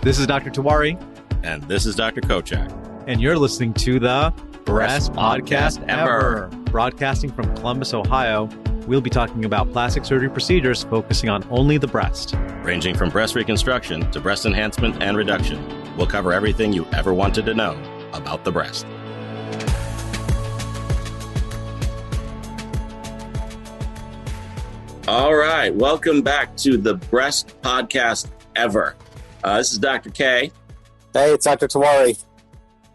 This is Dr. Tawari. And this is Dr. Kochak. And you're listening to the Best Podcast Ever. Broadcasting from Columbus, Ohio, we'll be talking about plastic surgery procedures focusing on only the breast. Ranging from breast reconstruction to breast enhancement and reduction, we'll cover everything you ever wanted to know about the breast. All right, welcome back to the Best Podcast Ever. This is Dr. K. Hey, it's Dr. Tawari.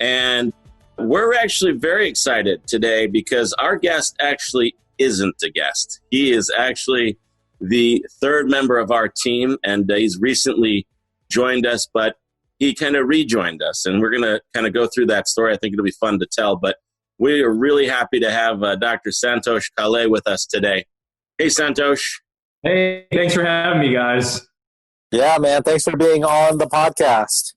And we're actually very excited today because our guest actually isn't a guest. He is actually the third member of our team, and he's recently joined us, but he kind of rejoined us. And we're going to kind of go through that story. I think it'll be fun to tell, but we are really happy to have Dr. Santosh Kale with us today. Hey, Santosh. Hey, thanks for having me, guys. Yeah, man. Thanks for being on the podcast.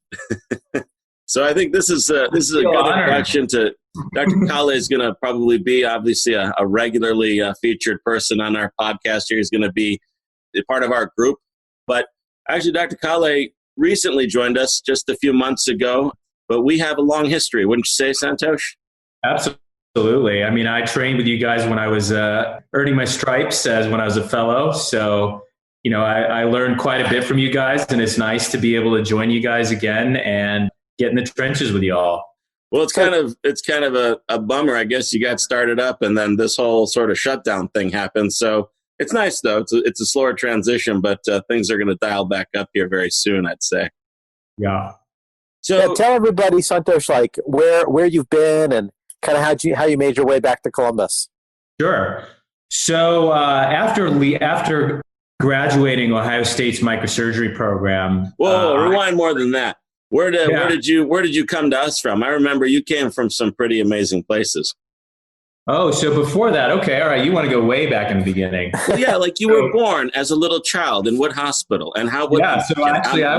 So I think this is a good introduction to Dr. Kale. Is going to probably be obviously a regularly featured person on our podcast here. He's going to be a part of our group. But actually, Dr. Kale recently joined us just a few months ago. But we have a long history, wouldn't you say, Santosh? Absolutely. I mean, I trained with you guys when I was earning my stripes when I was a fellow. So, you know, I learned quite a bit from you guys, and it's nice to be able to join you guys again and get in the trenches with you all. Well, it's kind of a bummer. I guess you got started up and then this whole sort of shutdown thing happened. So it's nice, though. It's a slower transition, but things are going to dial back up here very soon, I'd say. Yeah. So yeah, tell everybody, Santosh, like where you've been and kind of how you made your way back to Columbus. Sure. So after graduating Ohio State's microsurgery program. Whoa, rewind more than that. Where did you come to us from? I remember you came from some pretty amazing places. Oh, so before that, okay, all right, you want to go way back in the beginning. Well, yeah, like you were born as a little child in what hospital and how? So actually, I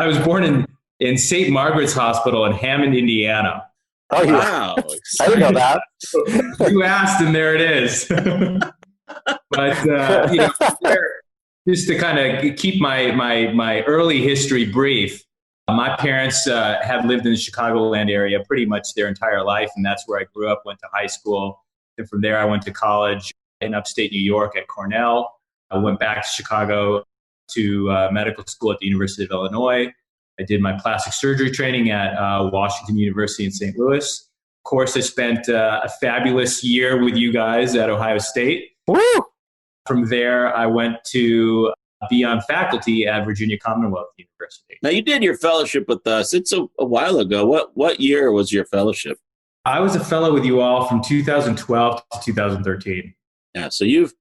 was born in St. Margaret's Hospital in Hammond, Indiana. Oh, yeah. Wow! I didn't know that. You asked, and there it is. But just to kind of keep my early history brief, my parents had lived in the Chicagoland area pretty much their entire life, and that's where I grew up, went to high school. And from there, I went to college in upstate New York at Cornell. I went back to Chicago to medical school at the University of Illinois. I did my plastic surgery training at Washington University in St. Louis. Of course, I spent a fabulous year with you guys at Ohio State. Woo! From there, I went to be on faculty at Virginia Commonwealth University. Now, you did your fellowship with us. It's a while ago. What year was your fellowship? I was a fellow with you all from 2012 to 2013. Yeah, so you've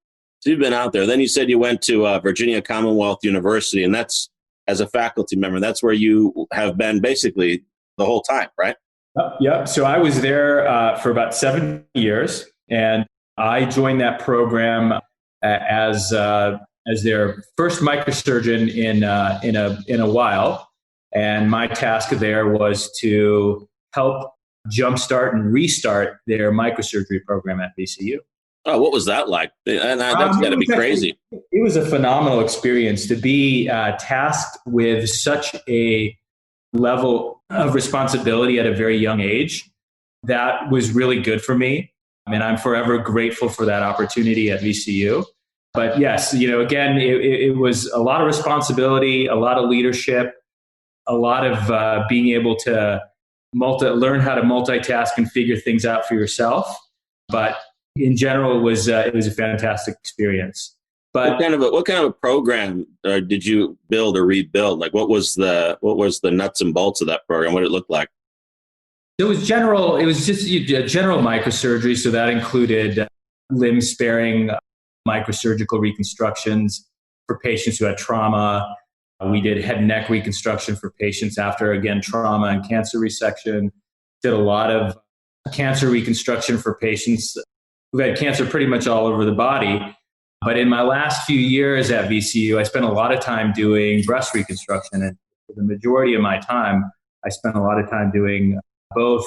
been out there. Then you said you went to Virginia Commonwealth University, and that's as a faculty member. That's where you have been basically the whole time, right? Yep. So I was there for about 7 years, and I joined that program as their first microsurgeon in a while. And my task there was to help jumpstart and restart their microsurgery program at VCU. Oh, what was that like? That's got to be crazy. It was a phenomenal experience to be tasked with such a level of responsibility at a very young age. That was really good for me. I mean, I'm forever grateful for that opportunity at VCU. But yes, again, it was a lot of responsibility, a lot of leadership, a lot of being able to learn how to multitask and figure things out for yourself. But in general, it was a fantastic experience. But what kind of a program did you build or rebuild? Like, what was the nuts and bolts of that program? What did it look like? It was general. It was just general microsurgery. So that included limb sparing microsurgical reconstructions for patients who had trauma. We did head and neck reconstruction for patients after, again, trauma and cancer resection. Did a lot of cancer reconstruction for patients who had cancer pretty much all over the body. But in my last few years at VCU, I spent a lot of time doing breast reconstruction. And for the majority of my time, I spent a lot of time doing both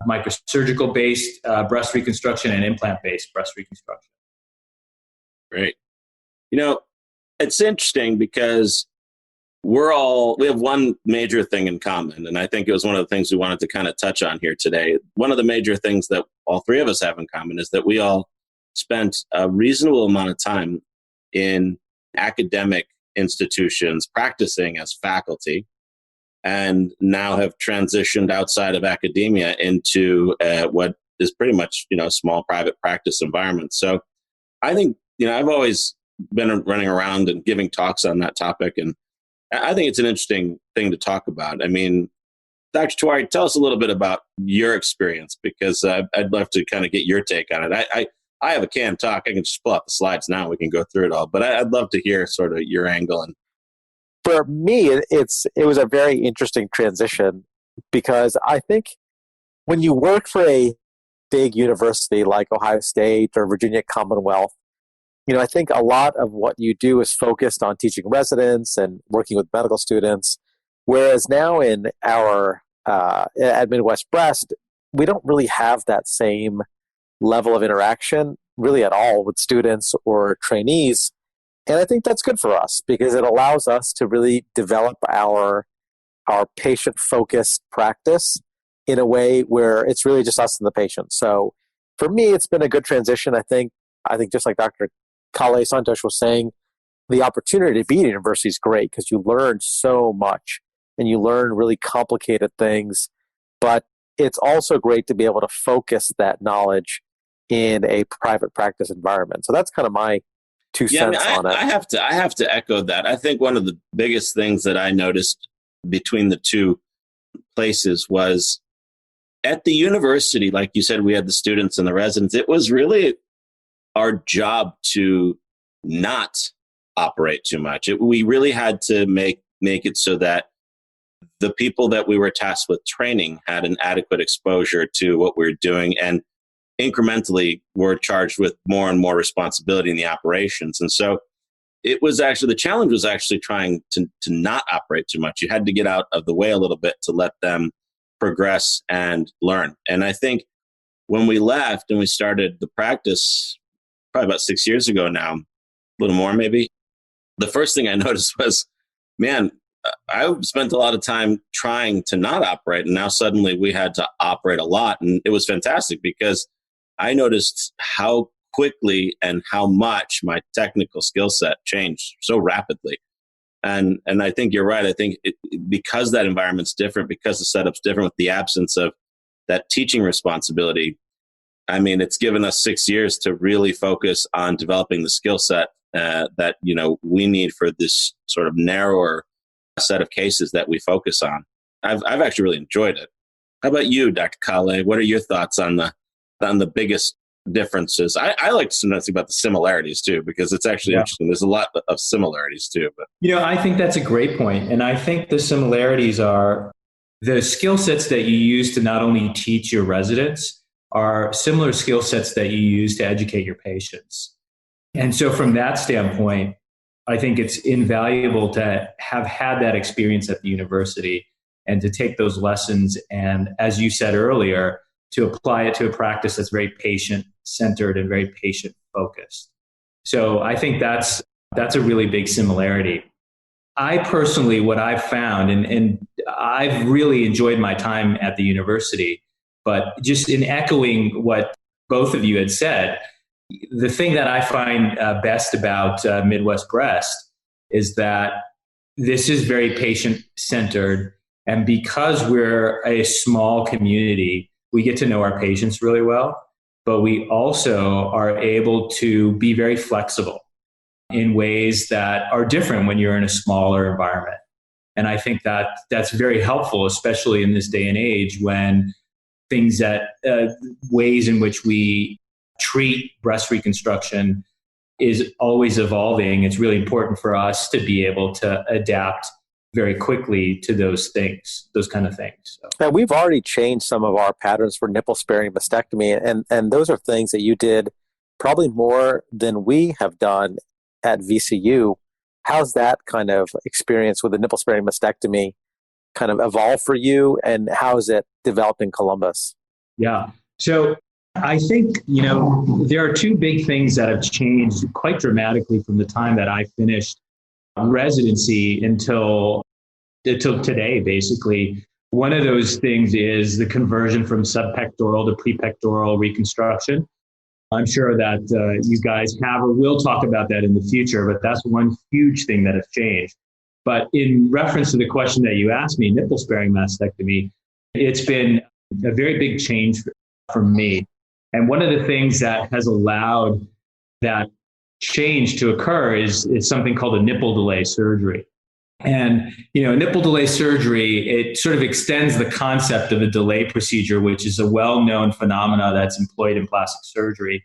microsurgical-based breast reconstruction and implant-based breast reconstruction. Great. It's interesting because we have one major thing in common. And I think it was one of the things we wanted to kind of touch on here today. One of the major things that all three of us have in common is that we all spent a reasonable amount of time in academic institutions practicing as faculty, and now have transitioned outside of academia into what is pretty much, small private practice environment. So I think, I've always been running around and giving talks on that topic, and I think it's an interesting thing to talk about. I mean, Dr. Tewari, tell us a little bit about your experience, because I'd love to kind of get your take on it. I have a canned talk. I can just pull out the slides now. We can go through it all. But I'd love to hear sort of your angle. And for me, it was a very interesting transition, because I think when you work for a big university like Ohio State or Virginia Commonwealth, I think a lot of what you do is focused on teaching residents and working with medical students. Whereas now in our at Midwest Breast, we don't really have that same level of interaction really at all with students or trainees. And I think that's good for us, because it allows us to really develop our patient-focused practice in a way where it's really just us and the patient. So for me, it's been a good transition. I think just like Dr. Kale Santosh was saying, the opportunity to be at university is great, because you learn so much and you learn really complicated things. But it's also great to be able to focus that knowledge in a private practice environment. So that's kind of my two cents on it. I have to echo that. I think one of the biggest things that I noticed between the two places was at the university, like you said, we had the students and the residents. It was really our job to not operate too much. We really had to make it so that the people that we were tasked with training had an adequate exposure to what we were doing, and incrementally were charged with more and more responsibility in the operations. And so it was actually, the challenge was actually trying to not operate too much. You had to get out of the way a little bit to let them progress and learn. And I think when we left and we started the practice probably about 6 years ago now, a little more maybe, the first thing I noticed was, man, I spent a lot of time trying to not operate, and now suddenly we had to operate a lot. And it was fantastic, because I noticed how quickly and how much my technical skill set changed so rapidly. And I think you're right. I think because that environment's different, because the setup's different, with the absence of that teaching responsibility, I mean, it's given us 6 years to really focus on developing the skill set that we need for this sort of narrower set of cases that we focus on. I've actually really enjoyed it. How about you, Dr. Kale? What are your thoughts on the biggest differences? I like to know about the similarities too, because it's actually interesting. There's a lot of similarities too. But I think that's a great point. And I think the similarities are the skill sets that you use to not only teach your residents are similar skill sets that you use to educate your patients. And so from that standpoint, I think it's invaluable to have had that experience at the university and to take those lessons and, as you said earlier, to apply it to a practice that's very patient-centered and very patient-focused. So I think that's a really big similarity. I personally, what I've found, and I've really enjoyed my time at the university, but just in echoing what both of you had said, the thing that I find best about Midwest Breast is that this is very patient-centered. And because we're a small community, we get to know our patients really well, but we also are able to be very flexible in ways that are different when you're in a smaller environment. And I think that that's very helpful, especially in this day and age when things ways in which we treat breast reconstruction is always evolving. It's really important for us to be able to adapt very quickly to those kind of things. So. And we've already changed some of our patterns for nipple-sparing mastectomy, and those are things that you did probably more than we have done at VCU. How's that kind of experience with the nipple-sparing mastectomy kind of evolved for you, and how is it developed in Columbus? Yeah. So I think, there are two big things that have changed quite dramatically from the time that I finished residency until today, basically. One of those things is the conversion from subpectoral to prepectoral reconstruction. I'm sure that you guys have or will talk about that in the future, but that's one huge thing that has changed. But in reference to the question that you asked me, nipple-sparing mastectomy, it's been a very big change for me. And one of the things that has allowed that change to occur is something called a nipple delay surgery. And, nipple delay surgery, it sort of extends the concept of a delay procedure, which is a well-known phenomena that's employed in plastic surgery.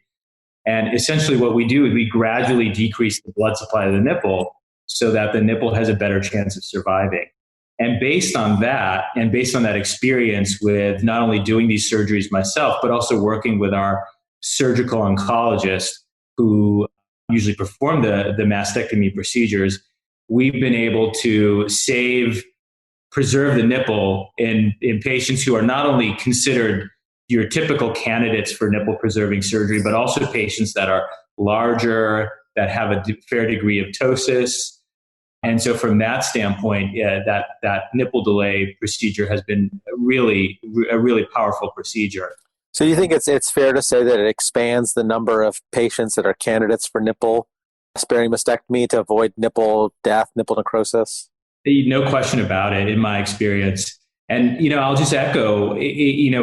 And essentially what we do is we gradually decrease the blood supply to the nipple so that the nipple has a better chance of surviving. And based on that, and based on that experience with not only doing these surgeries myself, but also working with our surgical oncologist who usually perform the mastectomy procedures, we've been able to preserve the nipple in patients who are not only considered your typical candidates for nipple preserving surgery, but also patients that are larger, that have a fair degree of ptosis. And so from that standpoint, that nipple delay procedure has been a really powerful procedure. So you think it's fair to say that it expands the number of patients that are candidates for nipple sparing mastectomy to avoid nipple death, nipple necrosis? No question about it, in my experience. And, I'll just echo,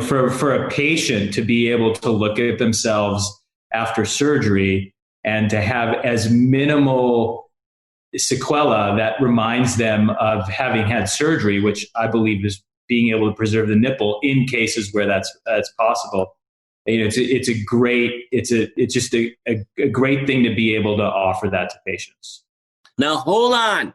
for a patient to be able to look at themselves after surgery and to have as minimal sequela that reminds them of having had surgery, which I believe is being able to preserve the nipple in cases where that's possible. It's just a great thing to be able to offer that to patients. Now, hold on.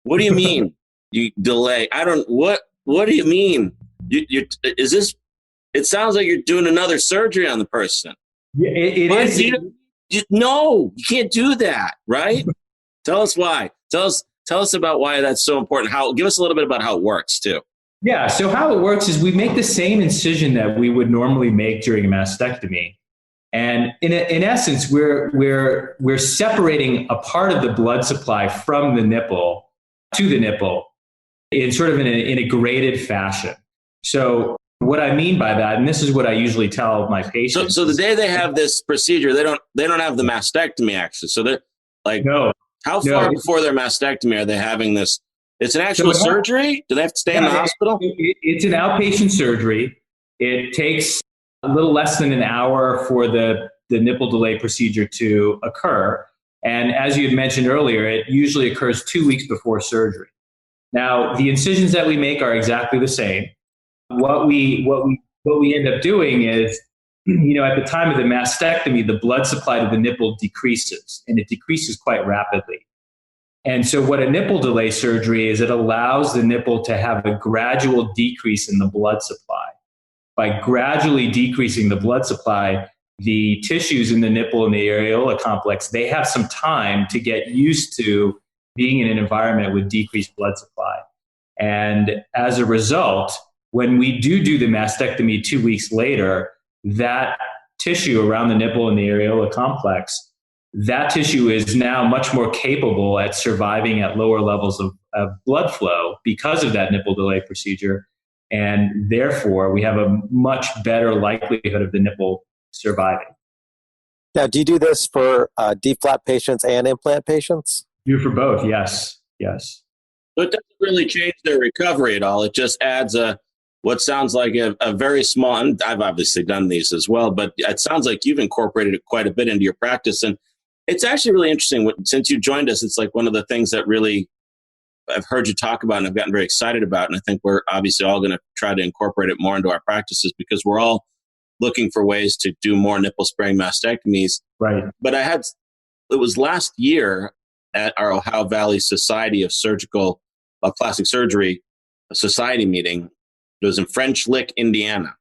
What do you mean you delay? What do you mean? It sounds like you're doing another surgery on the person. Yeah, it is. No, you can't do that, right? Tell us why. Tell us about why that's so important. Give us a little bit about how it works too. Yeah, so how it works is we make the same incision that we would normally make during a mastectomy. And in essence, we're separating a part of the blood supply from the nipple to the nipple in sort of in a graded fashion. So what I mean by that, and this is what I usually tell my patients. So the day they have this procedure, they don't have the mastectomy actually. So they're like, how far before their mastectomy are they having this? It's an actual surgery? Do they have to stay in the hospital? It's an outpatient surgery. It takes a little less than an hour for the nipple delay procedure to occur. And as you had mentioned earlier, it usually occurs 2 weeks before surgery. Now, the incisions that we make are exactly the same. What we end up doing is, at the time of the mastectomy, the blood supply to the nipple decreases, and it decreases quite rapidly. And so what a nipple delay surgery is, it allows the nipple to have a gradual decrease in the blood supply. By gradually decreasing the blood supply, the tissues in the nipple and the areola complex, they have some time to get used to being in an environment with decreased blood supply. And as a result, when we do the mastectomy 2 weeks later, that tissue around the nipple and the areola complex, that tissue is now much more capable at surviving at lower levels of blood flow because of that nipple delay procedure. And therefore, we have a much better likelihood of the nipple surviving. Now, do you do this for D-flap patients and implant patients? Do for both, yes. So it doesn't really change their recovery at all. It just adds what sounds like a very small, and I've obviously done these as well, but it sounds like you've incorporated it quite a bit into your practice. And it's actually really interesting. Since you joined us, it's like one of the things that really I've heard you talk about and I've gotten very excited about. And I think we're obviously all going to try to incorporate it more into our practices because we're all looking for ways to do more nipple sparing mastectomies. Right. But it was last year at our Ohio Valley Society of Plastic Surgery Society meeting. It was in French Lick, Indiana,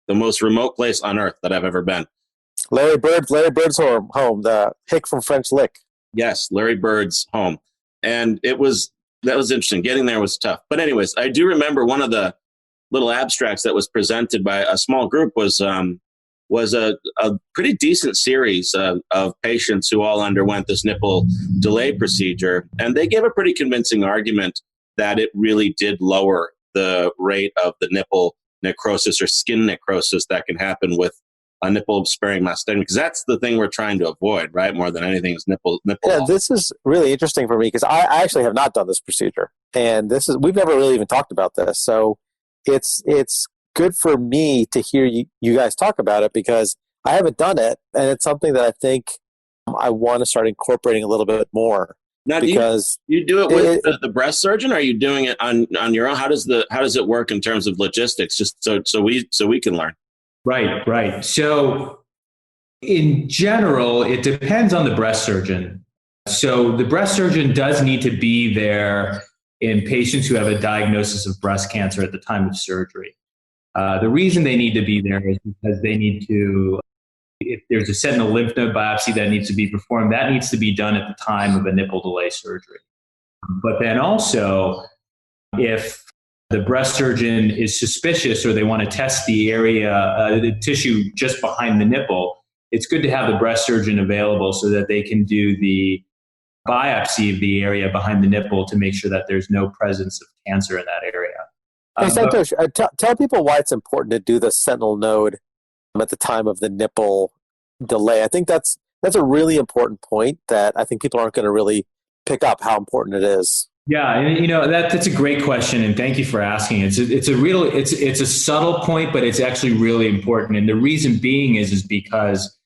the most remote place on earth that I've ever been. Larry Bird's home, the hick from French Lick. Yes, Larry Bird's home. And that was interesting. Getting there was tough. But anyways, I do remember one of the little abstracts that was presented by a small group was was a pretty decent series of patients who all underwent this nipple delay procedure. And they gave a pretty convincing argument that it really did lower the rate of the nipple necrosis or skin necrosis that can happen with a nipple sparing mastectomy, because that's the thing we're trying to avoid, right? More than anything is nipple. Yeah, this is really interesting for me because I actually have not done this procedure, and we've never really even talked about this. So it's good for me to hear you guys talk about it because I haven't done it, and it's something that I think I want to start incorporating a little bit more. Now, because you do it with the breast surgeon, or are you doing it on your own? How does it work in terms of logistics? Just so we can learn. Right. So in general, it depends on the breast surgeon. So the breast surgeon does need to be there in patients who have a diagnosis of breast cancer at the time of surgery. The reason they need to be there is because they need to, if there's a sentinel lymph node biopsy that needs to be performed, that needs to be done at the time of a nipple delay surgery. But then also, if the breast surgeon is suspicious or they want to test the area, the tissue just behind the nipple, it's good to have the breast surgeon available so that they can do the biopsy of the area behind the nipple to make sure that there's no presence of cancer in that area. Hey, Santosh, tell people why it's important to do the sentinel node at the time of the nipple delay. I think that's a really important point that I think people aren't going to really pick up how important it is. Yeah, and that's a great question, and thank you for asking. It's a subtle point, but it's actually really important. And the reason being is because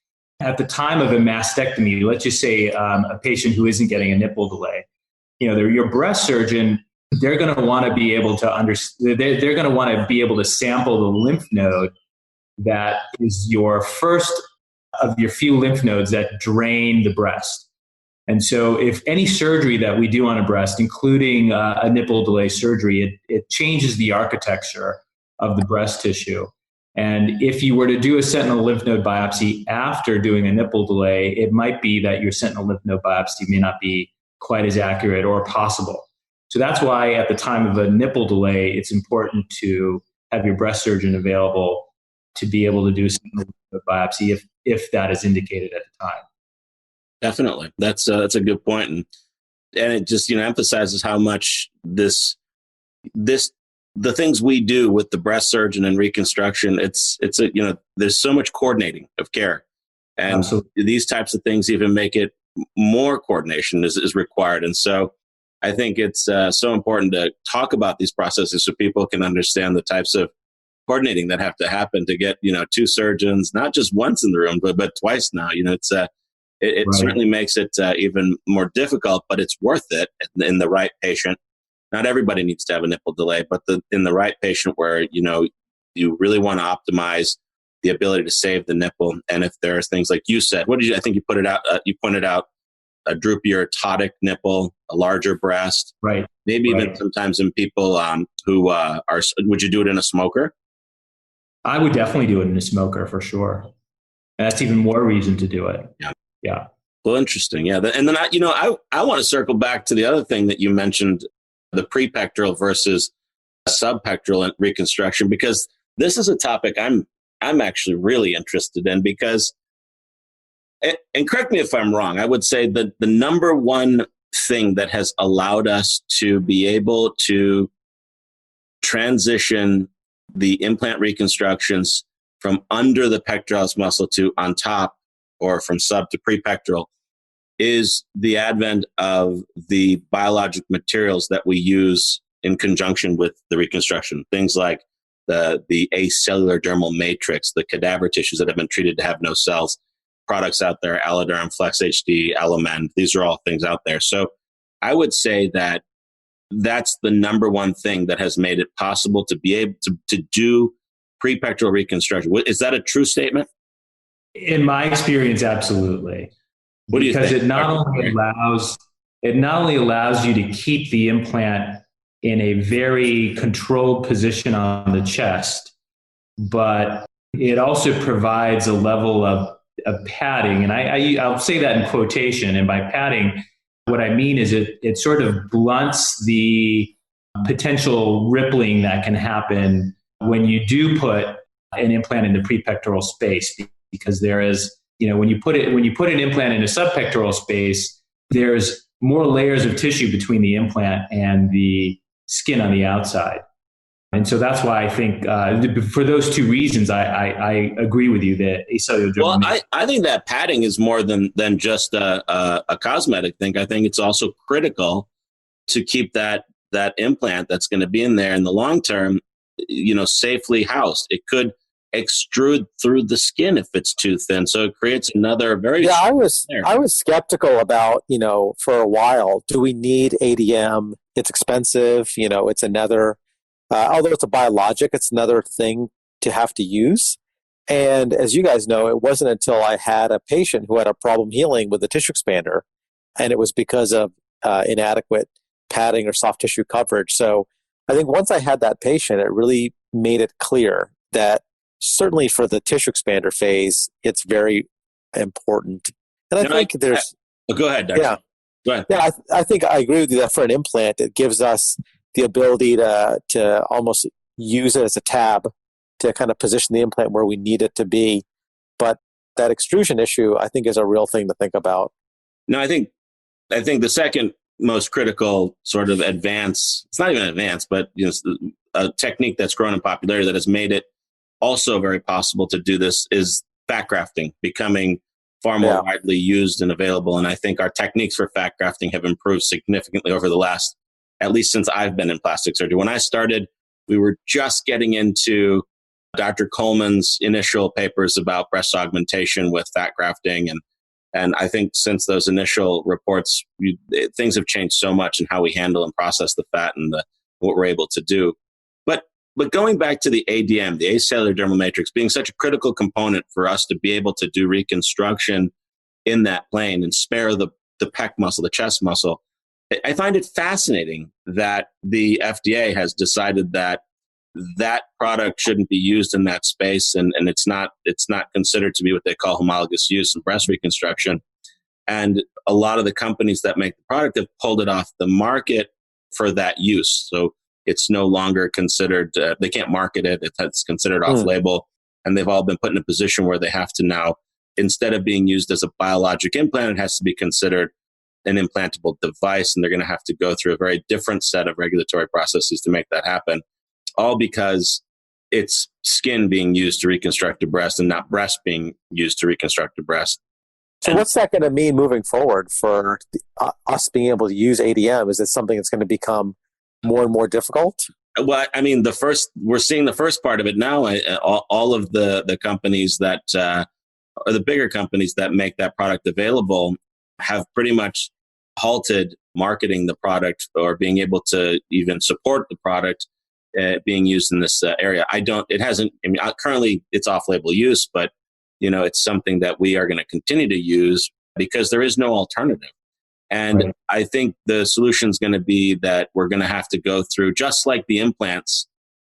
at the time of a mastectomy, let's just say a patient who isn't getting a nipple delay, your breast surgeon, they're going to want to be able to they're going to want to be able to sample the lymph node that is your first of your few lymph nodes that drain the breast. And so if any surgery that we do on a breast, including a nipple delay surgery, it changes the architecture of the breast tissue. And if you were to do a sentinel lymph node biopsy after doing a nipple delay, it might be that your sentinel lymph node biopsy may not be quite as accurate or possible. So that's why at the time of a nipple delay, it's important to have your breast surgeon available to be able to do a sentinel lymph node biopsy if that is indicated at the time. Definitely. That's a good point. And it just, emphasizes how much the things we do with the breast surgeon and reconstruction, there's so much coordinating of care. And Absolutely. These types of things even make it more coordination is required. And so I think it's so important to talk about these processes so people can understand the types of coordinating that have to happen to get, two surgeons, not just once in the room, but twice now. It Right. certainly makes it even more difficult, but it's worth it in the right patient. Not everybody needs to have a nipple delay, but in the right patient where, you really want to optimize the ability to save the nipple. And if there's things like you said, I think you put it out, you pointed out a droopier ptotic nipple, a larger breast. Right. Maybe even sometimes in people who would you do it in a smoker? I would definitely do it in a smoker for sure. And that's even more reason to do it. Yeah. Well, interesting. Yeah. And then I want to circle back to the other thing that you mentioned, the prepectoral versus subpectoral reconstruction, because this is a topic I'm actually really interested in because, and correct me if I'm wrong, I would say that the number one thing that has allowed us to be able to transition the implant reconstructions from under the pectoralis muscle to on top, or from sub to prepectoral, is the advent of the biologic materials that we use in conjunction with the reconstruction. Things like the acellular dermal matrix, the cadaver tissues that have been treated to have no cells, products out there, Alloderm, Flex HD, Allomen. These are all things out there. So I would say that that's the number one thing that has made it possible to be able to do prepectoral reconstruction. Is that a true statement? In my experience, absolutely. What do you think? Because it not only allows you to keep the implant in a very controlled position on the chest, but it also provides a level of padding. And I'll say that in quotation. And by padding, what I mean is it sort of blunts the potential rippling that can happen when you do put an implant in the prepectoral space, because there is, when you put an implant in a subpectoral space, there's more layers of tissue between the implant and the skin on the outside. And so that's why I think for those two reasons, I agree with you that acellular dermal. Well, I think that padding is more than just a cosmetic thing. I think it's also critical to keep that implant that's going to be in there in the long term, safely housed. It could extrude through the skin if it's too thin. So it creates another very... Yeah, I was skeptical about, for a while, do we need ADM? It's expensive. It's another... although it's a biologic, it's another thing to have to use. And as you guys know, it wasn't until I had a patient who had a problem healing with the tissue expander, and it was because of inadequate padding or soft tissue coverage. So I think once I had that patient, it really made it clear that certainly for the tissue expander phase, it's very important. And I think there's... Go ahead, Doctor. Yeah. Go ahead. Yeah, I think I agree with you that for an implant, it gives us the ability to almost use it as a tab to kind of position the implant where we need it to be. But that extrusion issue, I think, is a real thing to think about. No, I think the second most critical sort of advance, it's not even advanced, but a technique that's grown in popularity that has made it also very possible to do this is fat grafting, becoming far more widely used and available. And I think our techniques for fat grafting have improved significantly over the last, at least since I've been in plastic surgery. When I started, we were just getting into Dr. Coleman's initial papers about breast augmentation with fat grafting. And I think since those initial reports, things have changed so much in how we handle and process the fat and what we're able to do. But going back to the ADM, the acellular dermal matrix, being such a critical component for us to be able to do reconstruction in that plane and spare the pec muscle, the chest muscle, I find it fascinating that the FDA has decided that product shouldn't be used in that space, and it's not considered to be what they call homologous use in breast reconstruction. And a lot of the companies that make the product have pulled it off the market for that use. So it's no longer considered, they can't market it. It's considered off-label. And they've all been put in a position where they have to now, instead of being used as a biologic implant, it has to be considered an implantable device. And they're going to have to go through a very different set of regulatory processes to make that happen. All because it's skin being used to reconstruct a breast and not breast being used to reconstruct a breast. So what's that going to mean moving forward for us being able to use ADM? Is it something that's going to become more and more difficult? Well, I mean, we're seeing the first part of it now. All of the companies that are the bigger companies that make that product available have pretty much halted marketing the product or being able to even support the product being used in this area. Currently it's off-label use, but it's something that we are going to continue to use because there is no alternative. And right. I think the solution is going to be that we're going to have to go through, just like the implants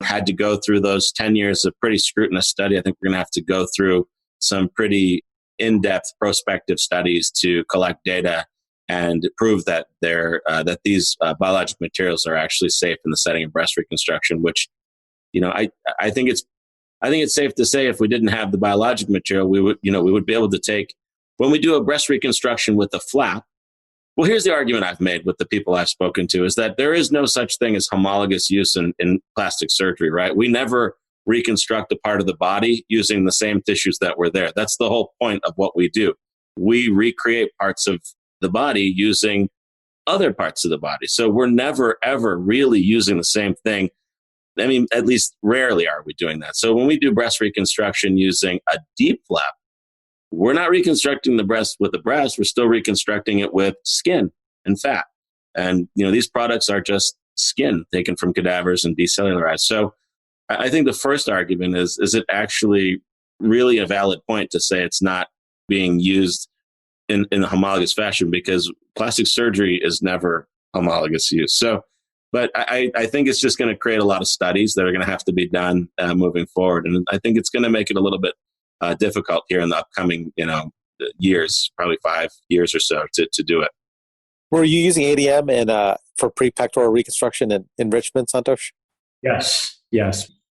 had to go through those 10 years of pretty scrutinous study. I think we're going to have to go through some pretty in-depth prospective studies to collect data and prove that that these biologic materials are actually safe in the setting of breast reconstruction. Which, I think it's safe to say if we didn't have the biologic material, we would be able to take, when we do a breast reconstruction with a flap. Well, here's the argument I've made with the people I've spoken to is that there is no such thing as homologous use in plastic surgery, right? We never reconstruct a part of the body using the same tissues that were there. That's the whole point of what we do. We recreate parts of the body using other parts of the body. So we're never, ever really using the same thing. I mean, at least rarely are we doing that. So when we do breast reconstruction using a deep flap, we're not reconstructing the breast with the breast. We're still reconstructing it with skin and fat. And, these products are just skin taken from cadavers and decellularized. So I think the first argument is it actually really a valid point to say it's not being used in a homologous fashion, because plastic surgery is never homologous use. So, but I think it's just going to create a lot of studies that are going to have to be done moving forward. And I think it's going to make it a little bit difficult here in the upcoming, years, probably 5 years or so to do it. Were you using ADM for pre-pectoral reconstruction and enrichment, Santosh? Yes.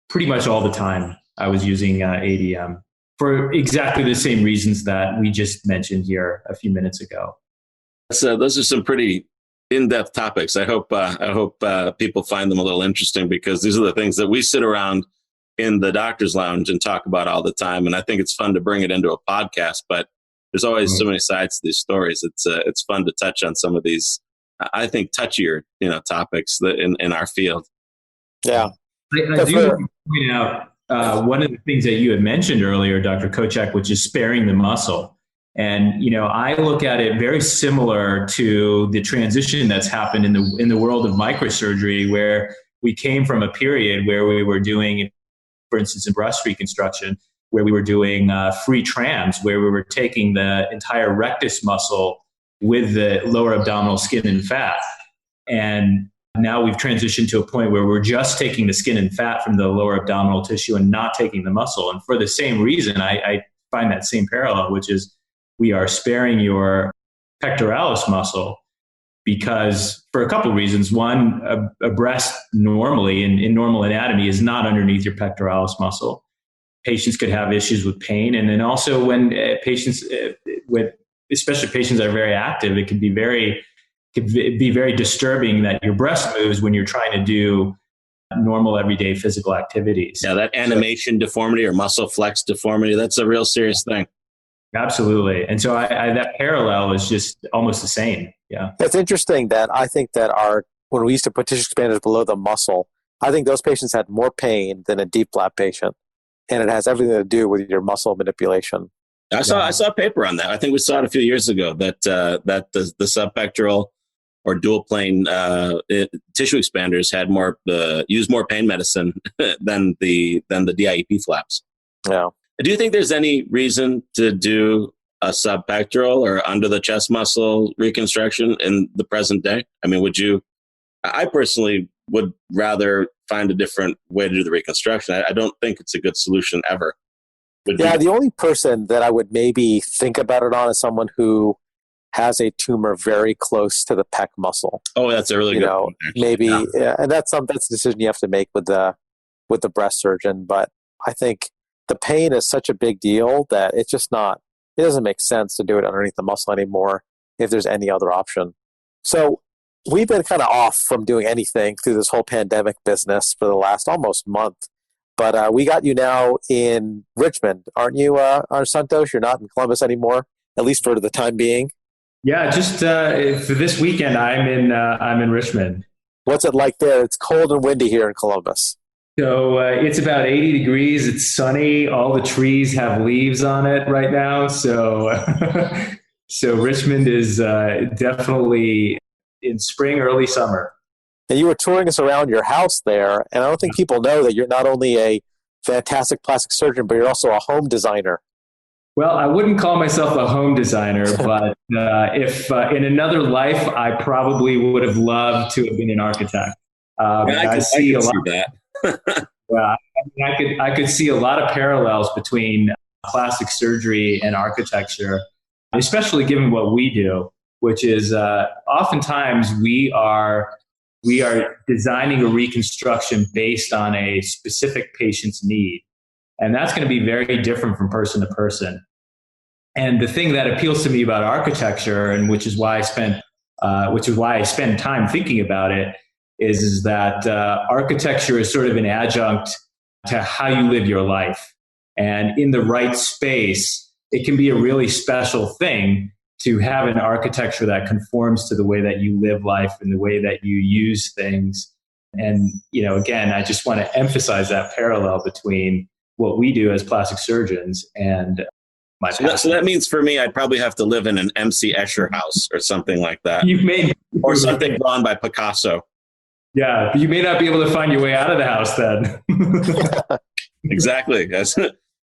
Pretty much all the time I was using ADM for exactly the same reasons that we just mentioned here a few minutes ago. So those are some pretty in-depth topics. I hope people find them a little interesting, because these are the things that we sit around in the doctor's lounge and talk about all the time. And I think it's fun to bring it into a podcast, but there's always so many sides to these stories. It's fun to touch on some of these, I think, touchier, topics that in our field. Yeah. I do want to point out one of the things that you had mentioned earlier, Dr. Kochak, which is sparing the muscle. And, I look at it very similar to the transition that's happened in the world of microsurgery, where we came from a period where we were doing, for instance, in breast reconstruction, where we were doing free trams, where we were taking the entire rectus muscle with the lower abdominal skin and fat. And now we've transitioned to a point where we're just taking the skin and fat from the lower abdominal tissue and not taking the muscle. And for the same reason, I find that same parallel, which is we are sparing your pectoralis muscle, because for a couple of reasons. One, a breast normally in normal anatomy is not underneath your pectoralis muscle. Patients could have issues with pain. And then also when patients, especially patients that are very active, it could be very disturbing that your breast moves when you're trying to do normal everyday physical activities. Yeah, that animation deformity or muscle flex deformity, that's a real serious thing. Absolutely. And so that parallel is just almost the same. Yeah. It's interesting that I think that when we used to put tissue expanders below the muscle, I think those patients had more pain than a deep flap patient. And it has everything to do with your muscle manipulation. I saw a paper on that. I think we saw it a few years ago that the subpectoral or dual plane tissue expanders had used more pain medicine than the DIEP flaps. Yeah. Do you think there's any reason to do a subpectoral or under the chest muscle reconstruction in the present day? I mean, I personally would rather find a different way to do the reconstruction. I don't think it's a good solution ever. The only person that I would maybe think about it on is someone who has a tumor very close to the pec muscle. Oh, that's a really good point, maybe, yeah, and that's a decision you have to make with the breast surgeon. But I think the pain is such a big deal that it doesn't make sense to do it underneath the muscle anymore if there's any other option. So we've been kind of off from doing anything through this whole pandemic business for the last almost month. But we got you now in Richmond, aren't you, Santosh? You're not in Columbus anymore, at least for the time being. Yeah, just for this weekend, I'm in Richmond. What's it like there? It's cold and windy here in Columbus. So it's about 80 degrees. It's sunny. All the trees have leaves on it right now. So so Richmond is definitely in spring, early summer. And you were touring us around your house there, and I don't think people know that you're not only a fantastic plastic surgeon, but you're also a home designer. Well, I wouldn't call myself a home designer, but if in another life, I probably would have loved to have been an architect. I see a lot of that. I could see a lot of parallels between plastic surgery and architecture, especially given what we do, which is oftentimes we are designing a reconstruction based on a specific patient's need. And that's going to be very different from person to person. And the thing that appeals to me about architecture, and which is why I spend time thinking about it, is that architecture is sort of an adjunct to how you live your life. And in the right space, it can be a really special thing to have an architecture that conforms to the way that you live life and the way that you use things. And, again, I just want to emphasize that parallel between what we do as plastic surgeons and my passion. So that means for me, I'd probably have to live in an M.C. Escher house or something like that. Or something drawn by Picasso. Yeah, you may not be able to find your way out of the house then. Exactly.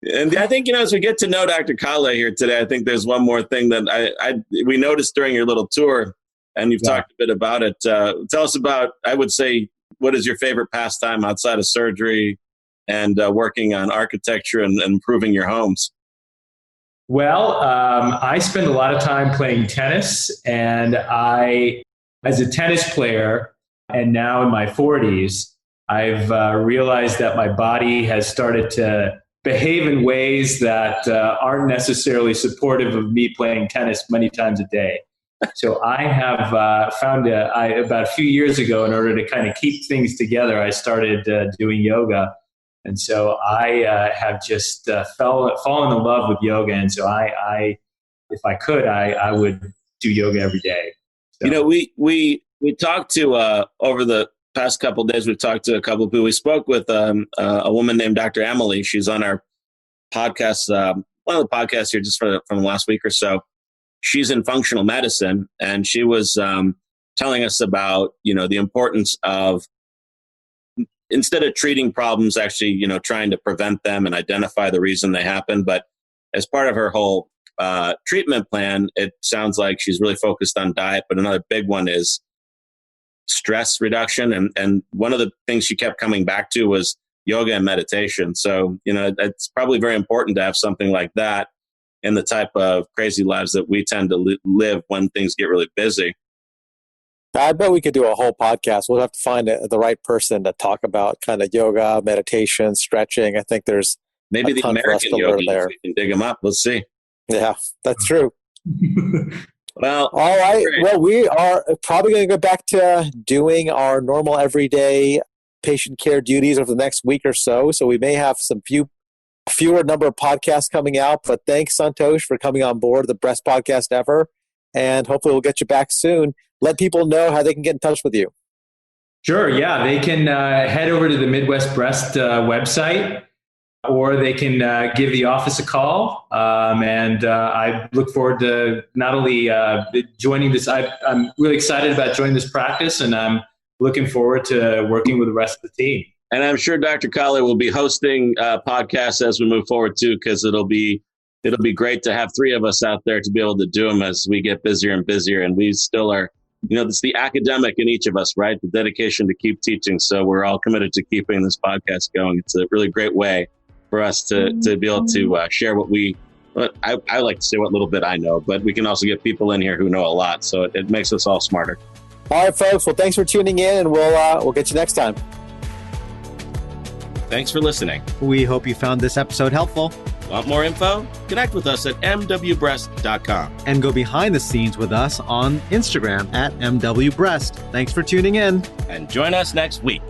And I think, as we get to know Dr. Kale here today, I think there's one more thing that we noticed during your little tour, and you've talked a bit about it. Tell us about, I would say, what is your favorite pastime outside of surgery and working on architecture and improving your homes? Well, I spend a lot of time playing tennis, and as a tennis player, and now in my 40s, I've realized that my body has started to behave in ways that aren't necessarily supportive of me playing tennis many times a day. So I have found about a few years ago, in order to kind of keep things together, I started doing yoga. And so I have just fallen in love with yoga. And so I if I could, I would do yoga every day. So. You know, we talked to, over the past couple of days, we've talked to a couple of people. We spoke with a woman named Dr. Emily. She's on our podcast, one of the podcasts here just from the last week or so. She's in functional medicine, and she was telling us about, the importance of, instead of treating problems, actually, trying to prevent them and identify the reason they happen. But as part of her whole treatment plan, it sounds like she's really focused on diet, but another big one is stress reduction. And one of the things she kept coming back to was yoga and meditation. So, it's probably very important to have something like that in the type of crazy lives that we tend to live when things get really busy. I bet we could do a whole podcast. We'll have to find the right person to talk about kind of yoga, meditation, stretching. I think there's maybe the American yogis, if we can dig them up. Let's see. Yeah, that's true. Well, all right. Great. Well, we are probably going to go back to doing our normal everyday patient care duties over the next week or so. So we may have some fewer number of podcasts coming out. But thanks, Santosh, for coming on board the Breast Podcast Ever. And hopefully we'll get you back soon. Let people know how they can get in touch with you. Sure. Yeah. They can head over to the Midwest Breast website, or they can give the office a call. And I look forward to not only joining this, I'm really excited about joining this practice, and I'm looking forward to working with the rest of the team. And I'm sure Dr. Kale will be hosting podcasts as we move forward too, because it'll be great to have three of us out there to be able to do them as we get busier and busier. And we still are, it's the academic in each of us, right? The dedication to keep teaching. So we're all committed to keeping this podcast going. It's a really great way for us to be able to share I like to say what little bit I know, but we can also get people in here who know a lot. So it makes us all smarter. All right, folks. Well, thanks for tuning in, and we'll get you next time. Thanks for listening. We hope you found this episode helpful. Want more info? Connect with us at mwbreast.com. And go behind the scenes with us on Instagram at mwbreast. Thanks for tuning in. And join us next week.